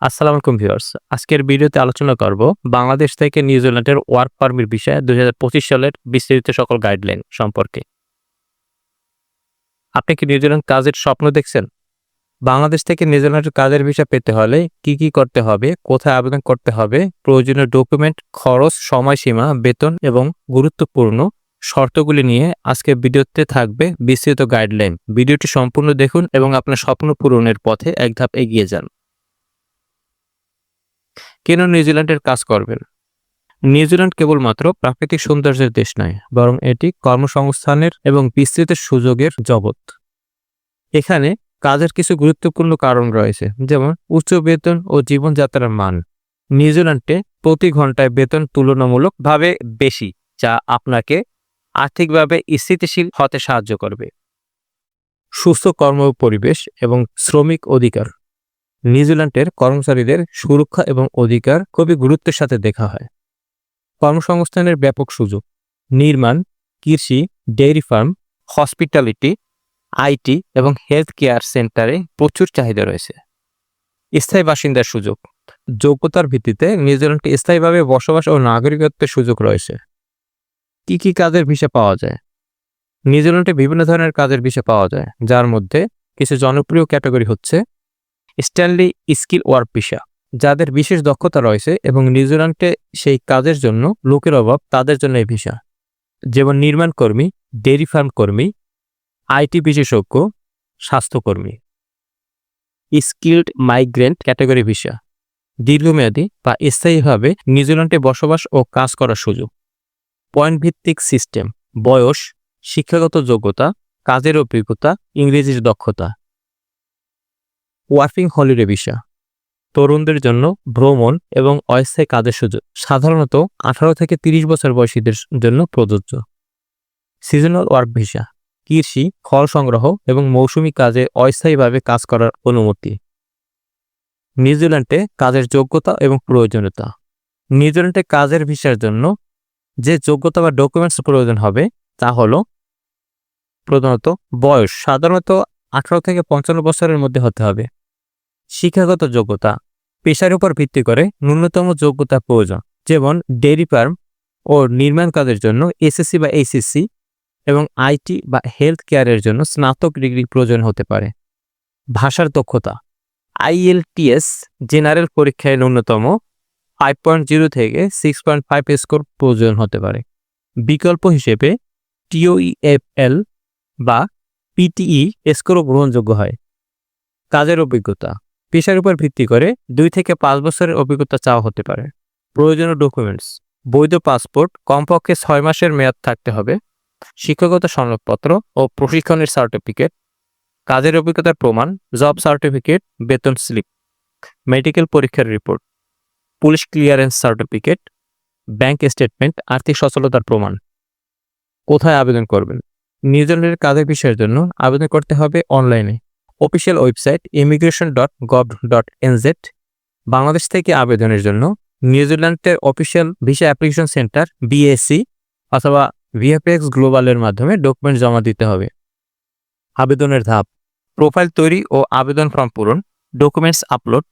আসসালামু আলাইকুম ভিউয়ার্স। আজকের ভিডিওতে আলোচনা করব বাংলাদেশ থেকে নিউজিল্যান্ডের ওয়ার্ক পারমিট বিষয়ে ২০২৫ সালের বিস্তারিত সকল গাইডলাইন সম্পর্কে। আপনি কি নিউজিল্যান্ড কাজের স্বপ্ন দেখছেন? বাংলাদেশ থেকে নিউজিল্যান্ডের কাজের ভিসা পেতে হলে কি করতে হবে, কোথায় আবেদন করতে হবে, প্রয়োজনীয় ডকুমেন্ট, খরচ, সময়সীমা, বেতন এবং গুরুত্বপূর্ণ শর্তগুলি নিয়ে আজকের ভিডিওতে থাকবে বিস্তারিত গাইডলাইন। ভিডিওটি সম্পূর্ণ দেখুন এবং আপনার স্বপ্ন পূরণের পথে এক ধাপ এগিয়ে যান। কেন নিউজিল্যান্ডের কাজ করবেন? নিউজিল্যান্ড কেবলমাত্র প্রাকৃতিক সৌন্দর্যের দেশ নয়, বরং এটি কর্মসংস্থানের এবং বিস্তৃত সুযোগের জগৎ। এখানে কাজের কিছু গুরুত্বপূর্ণ কারণ রয়েছে, যেমন উচ্চ বেতন ও জীবনযাত্রার মান। নিউজিল্যান্ডে প্রতি ঘন্টায় বেতন তুলনামূলকভাবে বেশি, যা আপনাকে আর্থিকভাবে স্থিতিশীল হতে সাহায্য করবে। সুস্থ কর্ম পরিবেশ এবং শ্রমিক অধিকার। নিউজিল্যান্ডের কর্মচারীদের সুরক্ষা এবং অধিকার খুবই গুরুত্বের সাথে দেখা হয়। কর্মসংস্থানের ব্যাপক সুযোগ। নির্মাণ, কৃষি, ডেইরি ফার্ম, হসপিটালিটি, আইটি এবং হেলথ কেয়ার সেন্টারে প্রচুর চাহিদা রয়েছে। স্থায়ী বাসিন্দার সুযোগ। যোগ্যতার ভিত্তিতে নিউজিল্যান্ডে স্থায়ীভাবে বসবাস ও নাগরিকত্বের সুযোগ রয়েছে। কি কাজের ভিসা পাওয়া যায়? নিউজিল্যান্ডে বিভিন্ন ধরনের কাজের ভিসা পাওয়া যায়, যার মধ্যে কিছু জনপ্রিয় ক্যাটাগরি হচ্ছে স্ট্যানলি স্কিল ওয়ার্ক ভিসা, যাদের বিশেষ দক্ষতা রয়েছে এবং নিউজিল্যান্ডে সেই কাজের জন্য লোকের অভাব, তাদের জন্য এই ভিসা, যেমন নির্মাণ কর্মী, ডেইরি ফার্ম কর্মী, আইটি বিশেষজ্ঞ, স্বাস্থ্যকর্মী। স্কিলড মাইগ্রেন্ট ক্যাটাগরি ভিসা, দীর্ঘমেয়াদী বা স্থায়ীভাবে নিউজিল্যান্ডে বসবাস ও কাজ করার সুযোগ। পয়েন্ট ভিত্তিক সিস্টেম, বয়স, শিক্ষাগত যোগ্যতা, কাজের অভিজ্ঞতা, ইংরেজির দক্ষতা। ওয়ার্কিং হলিডে ভিসা, তরুণদের জন্য ভ্রমণ এবং অস্থায়ী কাজের সুযোগ, সাধারণত 18 থেকে 30 বছর বয়সীদের জন্য প্রযোজ্য। সিজনাল ওয়ার্ক ভিসা, কৃষি, ফল সংগ্রহ এবং মৌসুমী কাজে অস্থায়ীভাবে কাজ করার অনুমতি। নিউজিল্যান্ডে কাজের যোগ্যতা এবং প্রয়োজনীয়তা। নিউজিল্যান্ডে কাজের ভিসার জন্য যে যোগ্যতা বা ডকুমেন্টস প্রয়োজন হবে তা হল প্রধানত বয়স, সাধারণত 18 থেকে 55 বছরের মধ্যে হতে হবে। শিক্ষাগত যোগ্যতা, পেশার উপর ভিত্তি করে ন্যূনতম যোগ্যতা প্রয়োজন, যেমন ডেইরি ফার্ম ও নির্মাণ কাজের জন্য এসএসসি বা এইচএসসি এবং আইটি বা হেলথ কেয়ারের জন্য স্নাতক ডিগ্রি প্রয়োজন হতে পারে। ভাষার দক্ষতা, আইএলটিএস জেনারেল পরীক্ষায় ন্যূনতম 5.0 থেকে 6.5 স্কোর প্রয়োজন হতে পারে। বিকল্প হিসেবে টিওইএফএল বা পিটিই স্কোরও গ্রহণযোগ্য হয়। কাজের অভিজ্ঞতা, পেশার উপর ভিত্তি করে 2 থেকে 5 বছরের অভিজ্ঞতা চাওয়া হতে পারে। প্রয়োজনীয় ডকুমেন্টস, বৈধ পাসপোর্ট, কমপক্ষে 6 মাসের মেয়াদ থাকতে হবে, শিক্ষাগত সনদপত্র ও প্রশিক্ষণের সার্টিফিকেট, কাজের অভিজ্ঞতার প্রমাণ, জব সার্টিফিকেট, বেতন স্লিপ, মেডিকেল পরীক্ষার report, police clearance certificate, bank statement, আর্থিক সচ্ছলতার প্রমাণ। কোথায় আবেদন করবেন? নিউজিল্যান্ডের কাজের বিষয়ের জন্য আবেদন করতে হবে অনলাইনে। Official website immigration.gov.nz। বাংলাদেশ থেকে আবেদনের জন্য নিউজিল্যান্ডের official visa application centre BSc অথবা ভিএফএক্স গ্লোবালের মাধ্যমে ডকুমেন্ট জমা দিতে হবে। আবেদনের ধাপ: প্রোফাইল তৈরি ও আবেদন ফর্ম পূরণ, ডকুমেন্টস আপলোড,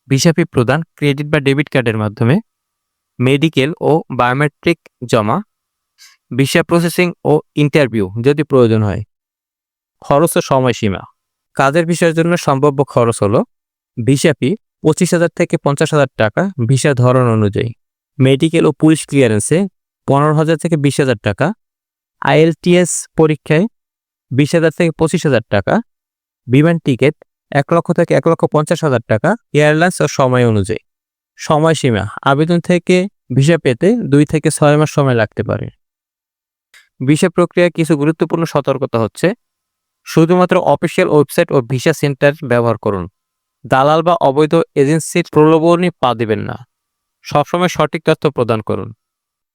ভিসা ফি প্রদান ক্রেডিট বা ডেবিট কার্ডের মাধ্যমে, মেডিকেল ও বায়োমেট্রিক জমা, ভিসা প্রসেসিং ও ইন্টারভিউ যদি প্রয়োজন হয়। খরচ ও সময়সীমা। কাজের ভিসার জন্য সম্ভাব্য খরচ হল ভিসা ফি 25,000 থেকে 50,000 টাকা ভিসা ধরন অনুযায়ী। মেডিকেল ও পুলিশ ক্লিয়ারেন্সে 15,000 থেকে 20,000 টাকা। আইএলটিএস পরীক্ষায় 20,000 থেকে 25,000 টাকা। বিমান টিকিট 1 লক্ষ থেকে 1,50,000 টাকা এয়ারলাইন্স ও সময় অনুযায়ী। সময়সীমা, আবেদন থেকে ভিসা পেতে 2 থেকে 6 মাস সময় লাগতে পারে। ভিসা প্রক্রিয়ায় কিছু গুরুত্বপূর্ণ সতর্কতা হচ্ছে: শুধুমাত্র অফিসিয়াল ওয়েবসাইট ও ভিসা সেন্টার ব্যবহার করুন। দালাল বা অবৈধ এজেন্সির প্রলোভনে পা দিবেন না। সবসময় সঠিক তথ্য প্রদান করুন।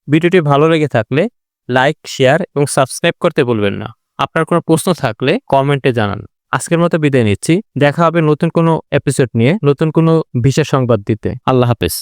ভিডিওটি ভালো লেগে থাকলে লাইক, শেয়ার এবং সাবস্ক্রাইব করতে ভুলবেন না। আপনার কোনো প্রশ্ন থাকলে কমেন্টে জানান। আজকের মতো বিদায় নিচ্ছি। দেখা হবে নতুন কোনো এপিসোড নিয়ে, নতুন কোনো ভিসা সংবাদ দিতে। আল্লাহ হাফেজ।